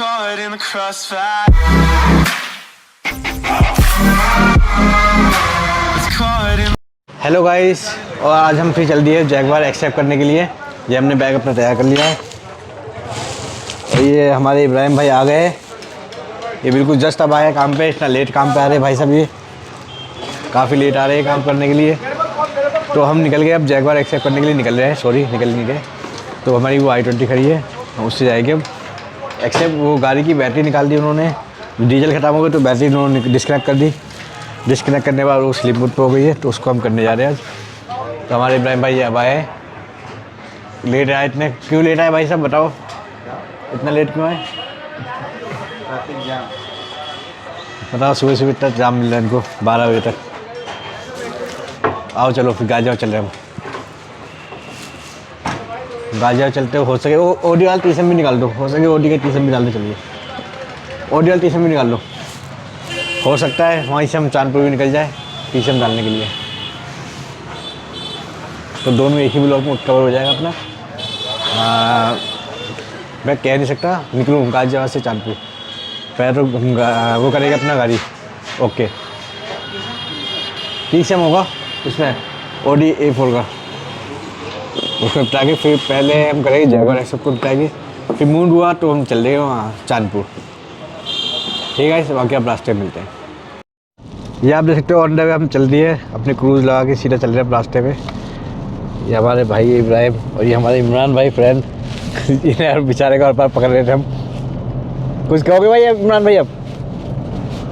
caught in the crossfire.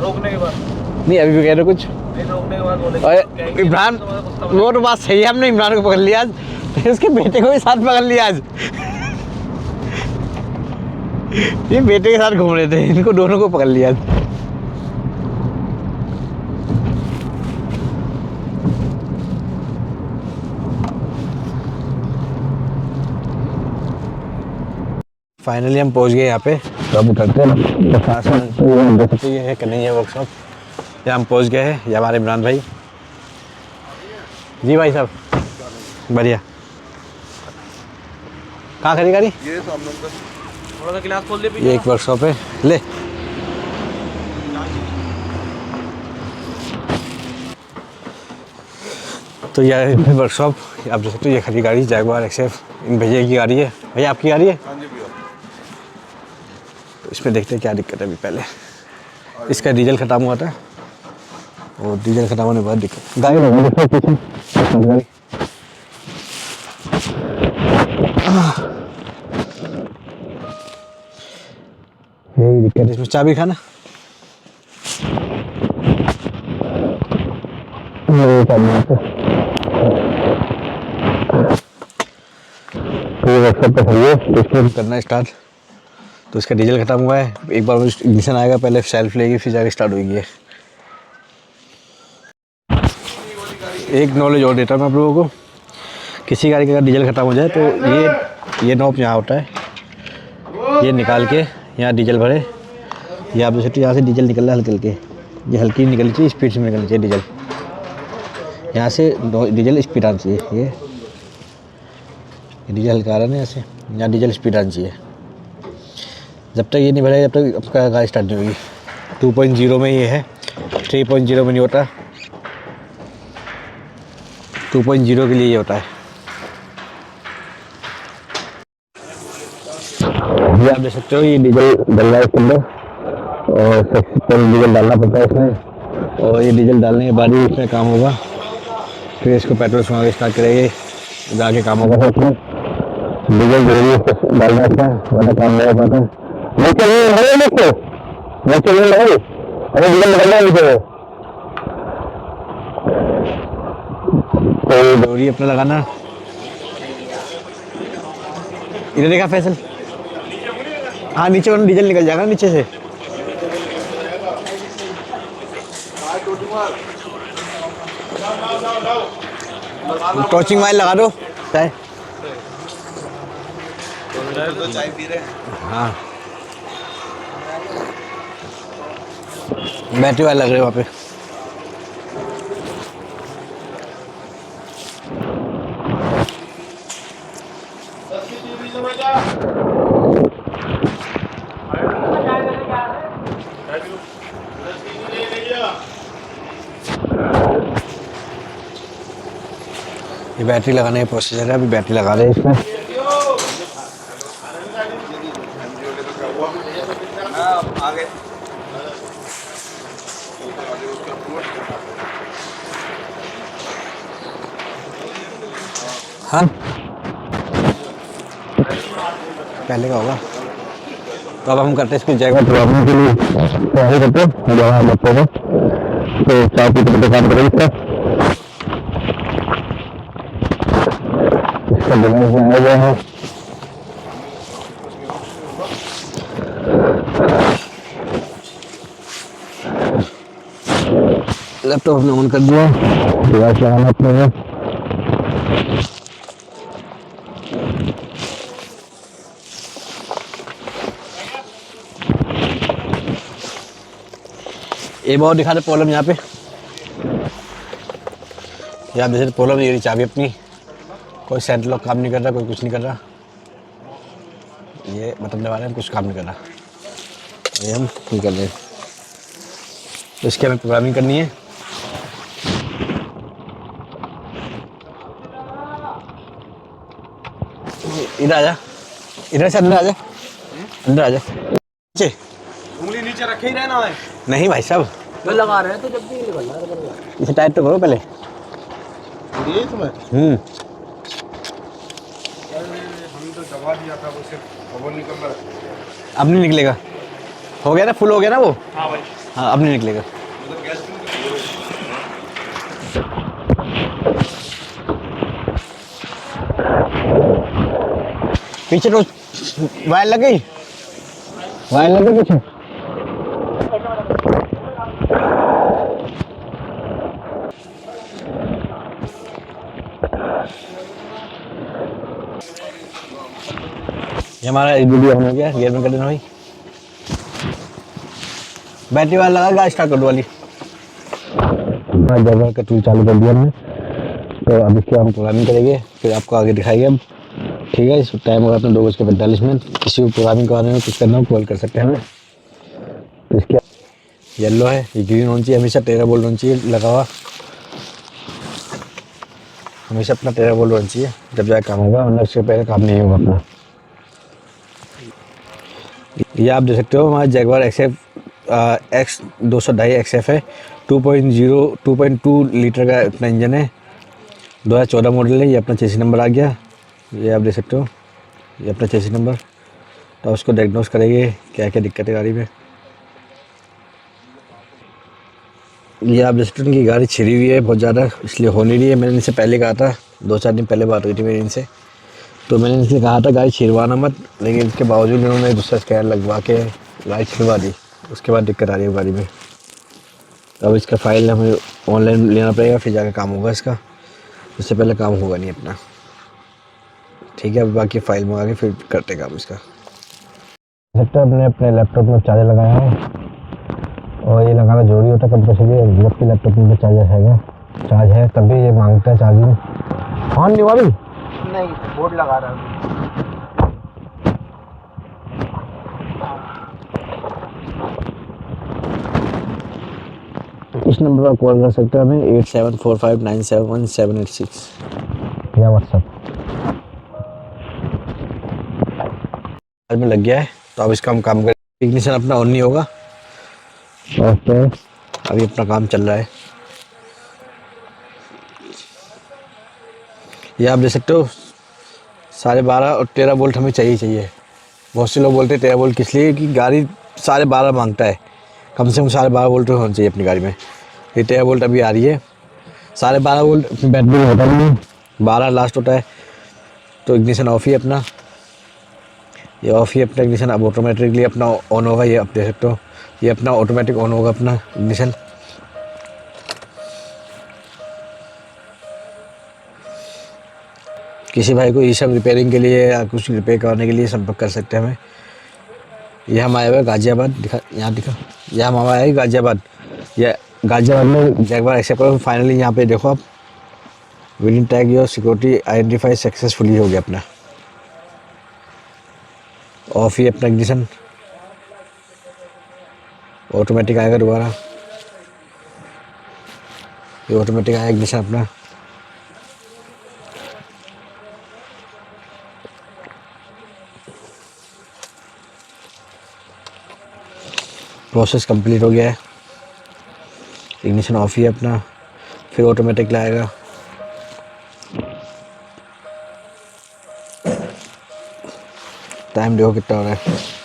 रोकने के बाद नहीं, अभी भी कह रहे कुछ? रोकने के बाद बोले और इमरान, वो तो बात सही है, हमने इमरान को पकड़ लिया आज, उसके बेटे को भी साथ पकड़ लिया आज। ये बेटे के साथ घूम रहे थे, इनको दोनों को पकड़ लिया आज। फाइनली हम पहुंच गए यहाँ पे। तो अब उतरते हैं तो पास में ये है कन्हैया वर्कशॉप, यहाँ हम पहुंच गए हैं। ये हमारे इमरान भाई जी, भाई साहब बढ़िया। कहाँ खड़ी गाड़ी? ये सामने का थोड़ा सा गिलास खोल दे। ये एक वर्कशॉप है, ले। तो यह वर्कशॉप आप देख सकते हो, ये खड़ी गाड़ी जैगवार एक्सेप्ट इन भैया की गाड़ी है। भैया आपकी गाड़ी है? हाँ जी भैया। तो इसमें देखते हैं क्या दिक्कत है। अभी पहले इसका डीजल ख़त्म हुआ था और डीजल ख़त्म होने के बाद दिक्कत गाड़ी गाड़ी यही दिक्कत। इसमें चाबी खाना करना स्टार्ट। तो इसका डीजल ख़त्म हुआ है। एक बार इग्निशन आएगा, पहले सेल्फ लेगी फिर जाके स्टार्ट होगी। एक नॉलेज और देता हूँ मैं आप लोगों को, किसी गाड़ी का अगर डीजल ख़त्म हो जाए तो ये नॉब यहाँ होता है, ये निकाल के यहाँ डीजल भरे। ये आप देख सकते हो, यहाँ से डीजल निकल रहा है हल्के हल्के, ये हल्की निकलनी चाहिए, स्पीड से निकलनी चाहिए डीजल। यहाँ से डीजल स्पीड आनी चाहिए। ये डीजल हल्का आ रहा है ना, यहाँ से यहाँ डीजल स्पीड आनी चाहिए। जब तक ये नहीं भरेगा जब तक आपका गाड़ी स्टार्ट नहीं होगी। 2.0 में ये है, 3.0 में नहीं होता। 2.0 के लिए ये होता है। ये आप देख सकते हो, ये डीजल डल रहा है इसके अंदर और डीजल डालना पड़ता है इसमें। और ये डीजल डालने के बाद ही इसमें काम होगा। फिर इसको पेट्रोल से आगे स्टार्ट करेंगे, जाके काम होगा। इसमें डीजल जरूरी है डालना इसमें, वरना काम नहीं हो पाता। तो डोरी अपना लगाना। इधर देखा फैसल? हाँ, नीचे वाला डीजल निकल जाएगा नीचे से। टॉर्चिंग वायर लगा दो। चाय चाय पी रहे हैं। हाँ, बैटरी वाले लग रहे वहाँ पे। ये बैटरी लगाने का प्रोसीजर है, अभी बैटरी लगा रहे हैं इसमें। आगे हाँ पहले का होगा। तो अब हम करते हैं इसको जगह प्रोग्रामिंग के लिए तैयारी करते हैं जहाँ बच्चों को तो 4 फीट पे काम करेंगे इसका डिजाइन बनाया गया है। लैपटॉप हमने ऑन कर दिया, डिवाइस लगाना अपने में। ये बहुत दिखा दे प्रॉब्लम यहाँ पे, यहाँ जैसे प्रॉब्लम ये रही चाबी अपनी, कोई सेंट लॉक काम नहीं कर रहा, कोई कुछ नहीं कर रहा, ये बटन दबा रहे हैं कुछ काम नहीं कर रहा, ये हम नहीं कर रहे। तो इसकी हमें प्रोग्रामिंग करनी है। इधर आ जा, इधर से अंदर आ जा, अंदर आ जा। नीचे उंगली नीचे रखे ही रहना है। नहीं भाई साहब तो लगा रहे हैं तो जब भी निकलना है इसे टाइट तो करो पहले। ये इसमें हम्म हम तो दबा दिया था वो सिर्फ अब निकल रहा है। अब नहीं निकलेगा, हो गया ना, फुल हो गया ना वो। हाँ भाई हाँ अब नहीं निकलेगा। मतलब गैस पीछे तो वायर लग गई, वायर लग गई पीछे। ये हमारा वीडियो ऑन हो गया, गियर में कर देना भाई। बैटरी वाला लगा, गाड़ी स्टार्ट कर दो वाली। जगह का टूल चालू कर दिया हमने, तो अब इसकी हम प्रोग्रामिंग करेंगे, फिर आपको आगे दिखाएंगे हम। ठीक है, इस टाइम होगा अपना 2:45। किसी को प्रोग्रामिंग कराने में कुछ करना हो कॉल कर सकते हैं हमें। तो इसके येलो है, ये ग्रीन होना चाहिए हमेशा, 13 वोल्ट होना चाहिए लगा हुआ, हमेशा अपना 13 वोल्ट होना चाहिए, जब जाए काम होगा, वरना उससे पहले काम नहीं होगा अपना। ये आप देख सकते हो हमारा जैगवार एक्स 202 XF है, 2.2 लीटर का अपना इंजन है, 2014 मॉडल है। ये अपना चेसी नंबर आ गया, ये आप देख सकते हो, ये अपना चेसी नंबर। तो उसको डायग्नोस करेंगे क्या क्या दिक्कत है गाड़ी में। ये आप देख सकते हो इनकी गाड़ी छिड़ी हुई है बहुत ज़्यादा, इसलिए हो नहीं रही है। मैंने इनसे पहले कहा था, 2-4 दिन पहले बात हुई थी मेरी इनसे, तो मैंने इनसे कहा था गाड़ी छिड़वाना मत, लेकिन इसके बावजूद इन्होंने दूसरा स्कैन लगवा के गाड़ी छिड़वा दी। उसके बाद दिक्कत आ रही है गाड़ी में। अब इसका फाइल हमें ऑनलाइन लेना पड़ेगा, फिर जाकर काम होगा इसका, उससे पहले काम होगा नहीं अपना। ठीक है, अब बाकी फाइल मंगा के फिर करते काम इसका। हमने अपने लैपटॉप में चार्जर लगाया है, और ये लगाना जरूरी होता है कंपल्सरी, जबकि लैपटॉप में चार्जर चार्ज है तभी ये मांगता है चार्जिंग। ऑन नहीं हुआ अभी? नहीं बोर्ड लगा रहा हूँ। इस नंबर पर कॉल कर सकते हैं हमें 8745971786 या व्हाट्सएप में लग गया है। तो अब इसका हम काम करें, इग्निशन अपना ऑन नहीं होगा, ओके अभी अपना काम चल रहा है। ये आप देख सकते हो 12.5 और 13 वोल्ट हमें चाहिए। बहुत से लोग बोलते हैं 13 वोल्ट किस लिए, कि गाड़ी 12.5 मांगता है, कम से कम 12.5 वोल्ट होना चाहिए अपनी गाड़ी में। ये 13 वोल्ट अभी आ रही है, 12.5 वोल्ट बैटरी में होता नहीं, 12 लास्ट होता है। तो इग्निशन ऑफ ही अपना, ये ऑफ ही अपना इग्निशन। अब ऑटोमेटिकली अपना ऑन होगा, ये आप देख सकते हो, ये अपना ऑटोमेटिक ऑन होगा अपना इग्निशन। किसी भाई को ये सब रिपेयरिंग के लिए या कुछ रिपेयर करवाने के लिए संपर्क कर सकते हैं हमें। ये हम आए हुए गाजियाबाद, दिखा यहाँ दिखा, यह हम आए हैं गाजियाबाद। यह गाजियाबाद में जैगवार एक्सेप्ट करो फाइनली। यहाँ पे देखो आप, within tag your security identify successfully हो गया अपना। ऑफ ही अपना इग्निशन, ऑटोमेटिक आएगा दोबारा, ये ऑटोमेटिक आएगा इग्निशन अपना। प्रोसेस कंप्लीट हो गया है। इग्निशन ऑफ ही है अपना, फिर ऑटोमेटिक लाएगा। टाइम देखो कितना हो रहा है,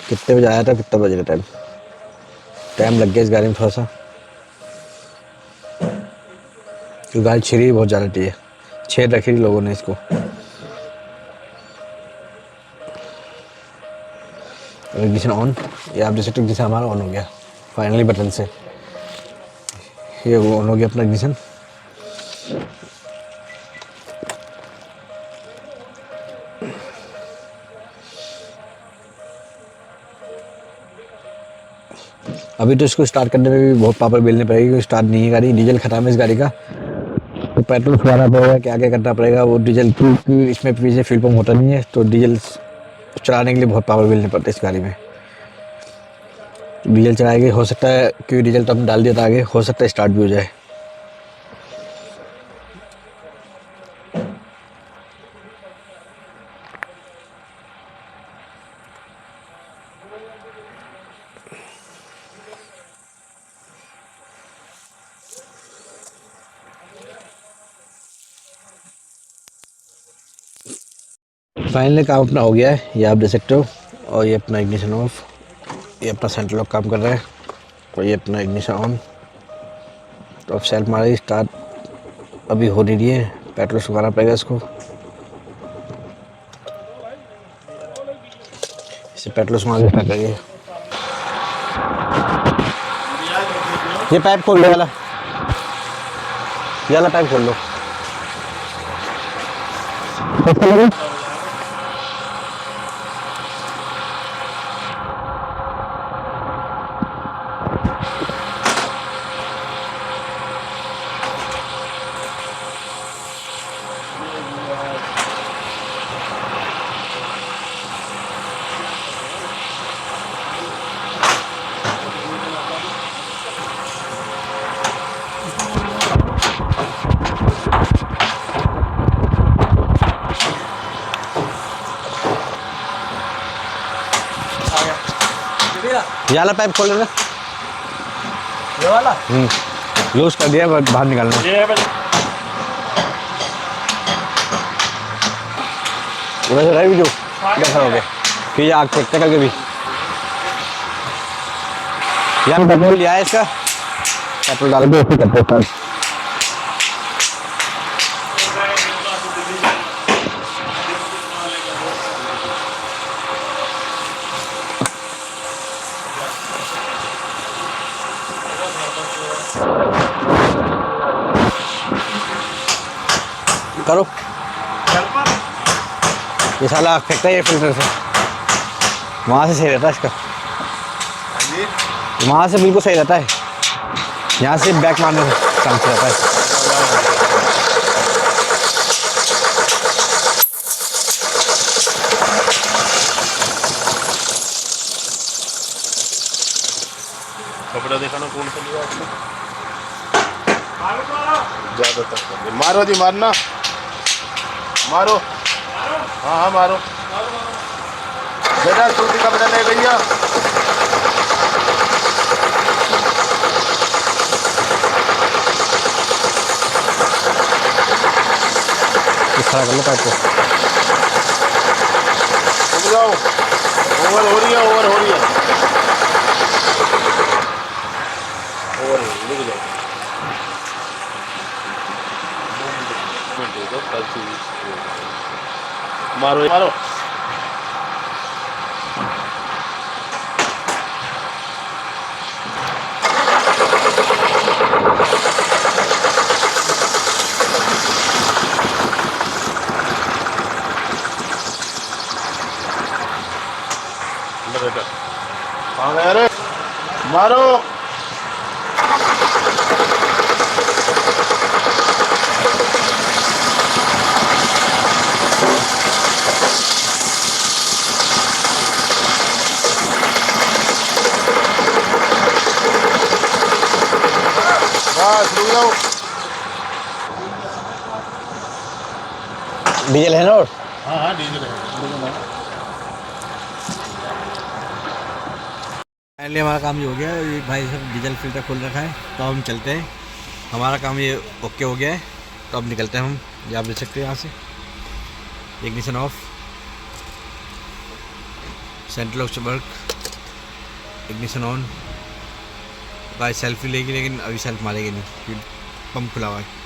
कितने बजे आया था, कितना बज रहा है। टाइम लग गया इस गाड़ी में थोड़ा सा, क्योंकि गाड़ी छिड़ी बहुत ज़्यादा थी, छेद रखी थी लोगों ने इसको। इग्निशन ऑन, ये आप जैसे जैसे हमारा ऑन हो गया फाइनली बटन से, ये वो ऑन हो गया अपना इग्निशन। अभी तो इसको स्टार्ट करने में भी बहुत पावर बेलनी पड़ेगी, क्योंकि स्टार्ट नहीं है गाड़ी, डीजल खत्म है इस गाड़ी का, तो पेट्रोल खुआना पड़ेगा, क्या क्या करना पड़ेगा वो डीजल, क्योंकि इसमें पीछे फ्यूल पंप होता नहीं है, तो डीजल चलाने के लिए बहुत पावर बेलनी पड़ती है इस गाड़ी में। डीजल चलाएंगे, हो सकता है क्योंकि डीजल तो हमने डाल दिया था आगे, हो सकता है स्टार्ट भी हो जाए। फाइनली काम अपना हो गया है, ये आप देख सकते हो। और ये अपना इग्निशन ऑफ, ये अपना सेंट्रल लॉक काम कर रहा है, और ये अपना इग्निशन ऑन। तो अब सेल्फ मारे स्टार्ट अभी हो नहीं रही है, पेट्रोल सुखाना पड़ेगा इसको। इसे पेट्रोल सुखा के स्टार्ट करिए। ये पाइप खोल लो, वाला ये वाला पाइप खोल लो। ये वाला पाइप खोल लेना, ये वाला लूज कर दिया, बाहर निकालना। वैसे रह भी जो कैसा हो गया, फिर आग फेंकते करके भी। यहाँ पेट्रोल लिया है इसका, पेट्रोल डाल के ऐसे करते हैं। करो, ये साला फेंकता है ये फिल्टर से, वहाँ से सही रहता है इसका, वहाँ से बिल्कुल सही रहता है, यहाँ से बैक मारने से चांस रहता है। कपड़ा दिखाना कौन सा लिया आपने? ज्यादातर मारो जी, मारना, मारो, हाँ हाँ मारो बेटा, सूती कपड़ा ले भैया। इस तरह कर लो पाइप को, रुक जाओ, ओवर हो रही है, ओवर हो रही है, ओवर रुक जाओ, मारो मारो। हाँ अरे मारो, बस रुक जाओ। डीजल है ना, और हाँ हाँ डीजल है। फाइनली हमारा काम ये हो गया है। ये भाई साहब डीजल फिल्टर खोल रखा है, तो हम चलते हैं। हमारा काम ये ओके हो गया है, तो अब निकलते हैं हम। ये आप देख सकते हैं यहाँ से ignition of, central of work, ignition on. Guy selfie लेगी लेकिन अभी सेल्फ मारेगी नहीं, पंप खुला हुआ है।